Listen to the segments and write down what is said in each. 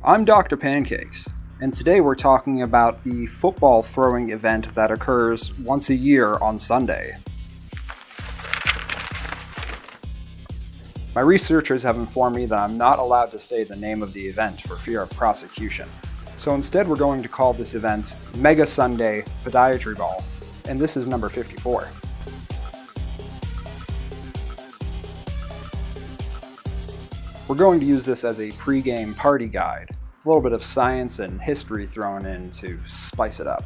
I'm Dr. Pancakes, and today we're talking about the football throwing event that occurs once a year on Sunday. My researchers have informed me that I'm not allowed to say the name of the event for fear of prosecution. So instead we're going to call this event Mega Sunday Podiatry Ball, and this is number 54. We're going to use this as a pre-game party guide, a little bit of science and history thrown in to spice it up.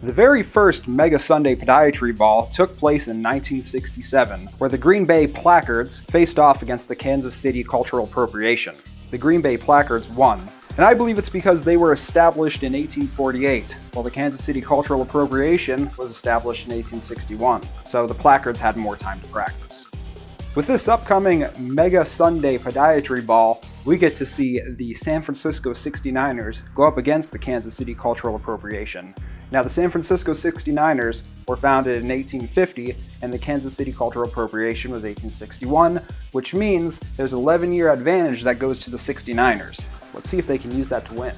The very first Mega Sunday Podiatry Ball took place in 1967, where the Green Bay Placards faced off against the Kansas City Cultural Appropriation. The Green Bay Placards won, and I believe it's because they were established in 1848, while the Kansas City Cultural Appropriation was established in 1861, so the Placards had more time to practice. With this upcoming Mega Sunday Podiatry Ball, we get to see the San Francisco 69ers go up against the Kansas City Cultural Appropriation. Now, the San Francisco 69ers were founded in 1850, and the Kansas City Cultural Appropriation was 1861, which means there's an 11-year advantage that goes to the 69ers. Let's see if they can use that to win.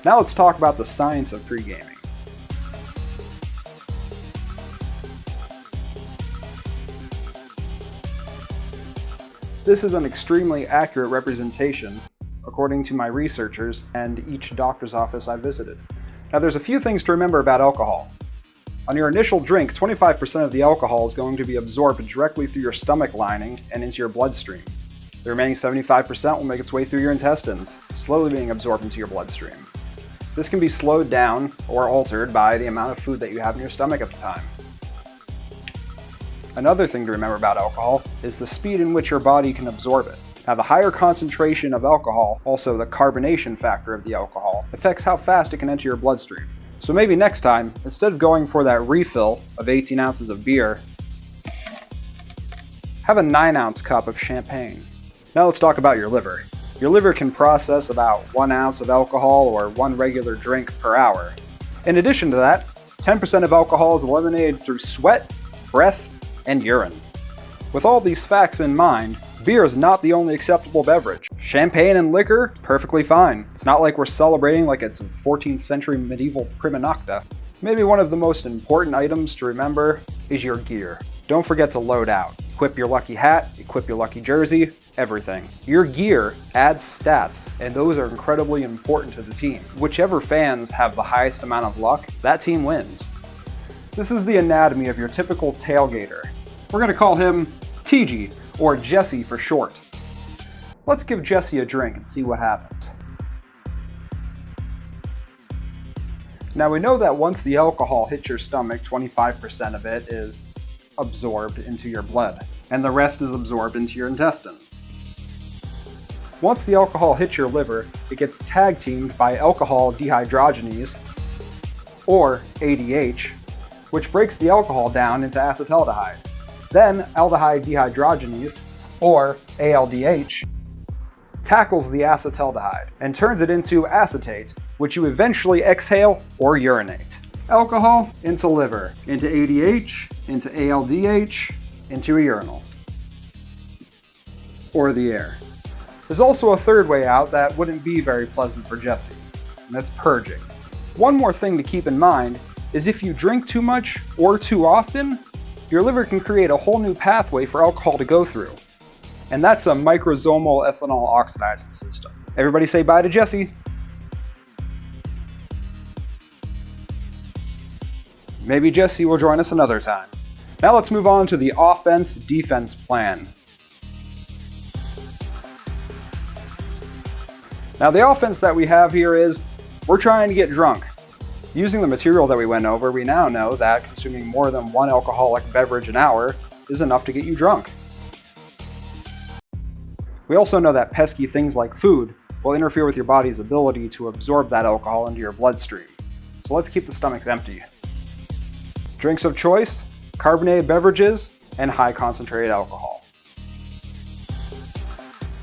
Now let's talk about the science of pre-gaming. This is an extremely accurate representation, according to my researchers and each doctor's office I visited. Now, there's a few things to remember about alcohol. On your initial drink, 25% of the alcohol is going to be absorbed directly through your stomach lining and into your bloodstream. The remaining 75% will make its way through your intestines, slowly being absorbed into your bloodstream. This can be slowed down or altered by the amount of food that you have in your stomach at the time. Another thing to remember about alcohol is the speed in which your body can absorb it. Now, the higher concentration of alcohol, also the carbonation factor of the alcohol, affects how fast it can enter your bloodstream. So maybe next time, instead of going for that refill of 18 ounces of beer, have a 9-ounce cup of champagne. Now let's talk about your liver. Your liver can process about 1 ounce of alcohol or 1 regular drink per hour. In addition to that, 10% of alcohol is eliminated through sweat, breath, and urine. With all these facts in mind, beer is not the only acceptable beverage. Champagne and liquor, perfectly fine. It's not like we're celebrating like it's a 14th century medieval prima nocta. Maybe one of the most important items to remember is your gear. Don't forget to load out. Equip your lucky hat, equip your lucky jersey, everything. Your gear adds stats, and those are incredibly important to the team. Whichever fans have the highest amount of luck, that team wins. This is the anatomy of your typical tailgater. We're going to call him TG, or Jesse for short. Let's give Jesse a drink and see what happens. Now, we know that once the alcohol hits your stomach, 25% of it is absorbed into your blood, and the rest is absorbed into your intestines. Once the alcohol hits your liver, it gets tag teamed by alcohol dehydrogenase, or ADH, which breaks the alcohol down into acetaldehyde. Then aldehyde dehydrogenase, or ALDH, tackles the acetaldehyde and turns it into acetate, which you eventually exhale or urinate. Alcohol into liver, into ADH, into ALDH, into a urinal. Or the air. There's also a third way out that wouldn't be very pleasant for Jesse, and that's purging. One more thing to keep in mind is if you drink too much or too often, your liver can create a whole new pathway for alcohol to go through. And that's a microsomal ethanol oxidizing system. Everybody say bye to Jesse. Maybe Jesse will join us another time. Now let's move on to the offense-defense plan. Now, the offense that we have here is we're trying to get drunk. Using the material that we went over, we now know that consuming more than 1 alcoholic beverage an hour is enough to get you drunk. We also know that pesky things like food will interfere with your body's ability to absorb that alcohol into your bloodstream. So let's keep the stomachs empty. Drinks of choice, carbonated beverages, and high concentrated alcohol.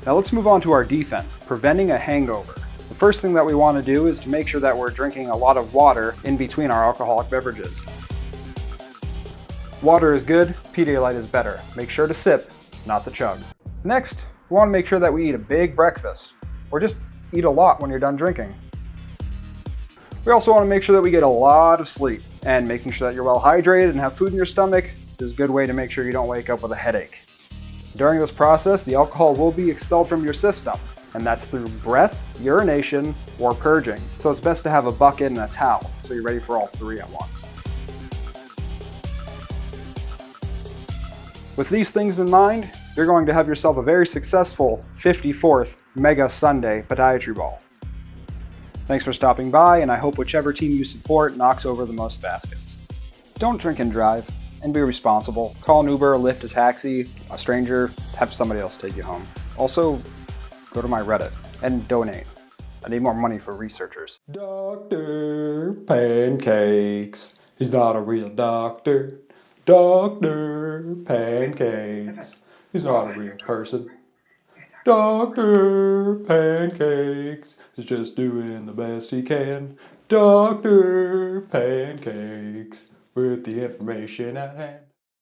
Now let's move on to our defense, preventing a hangover. The first thing that we want to do is to make sure that we're drinking a lot of water in between our alcoholic beverages. Water is good, Pedialyte is better. Make sure to sip, not the chug. Next, we want to make sure that we eat a big breakfast, or just eat a lot when you're done drinking. We also want to make sure that we get a lot of sleep, and making sure that you're well hydrated and have food in your stomach is a good way to make sure you don't wake up with a headache. During this process, the alcohol will be expelled from your system, and that's through breath, urination, or purging. So it's best to have a bucket and a towel, so you're ready for all three at once. With these things in mind, you're going to have yourself a very successful 54th Mega Sunday Podiatry Ball. Thanks for stopping by, and I hope whichever team you support knocks over the most baskets. Don't drink and drive, and be responsible. Call an Uber, Lyft, a taxi, a stranger, have somebody else take you home. Also, go to my Reddit and donate. I need more money for researchers. Doktor Pancakes. He's not a real doctor. Doktor Pancakes. He's not a real person. Doktor Pancakes is just doing the best he can. Doktor Pancakes with the information at hand.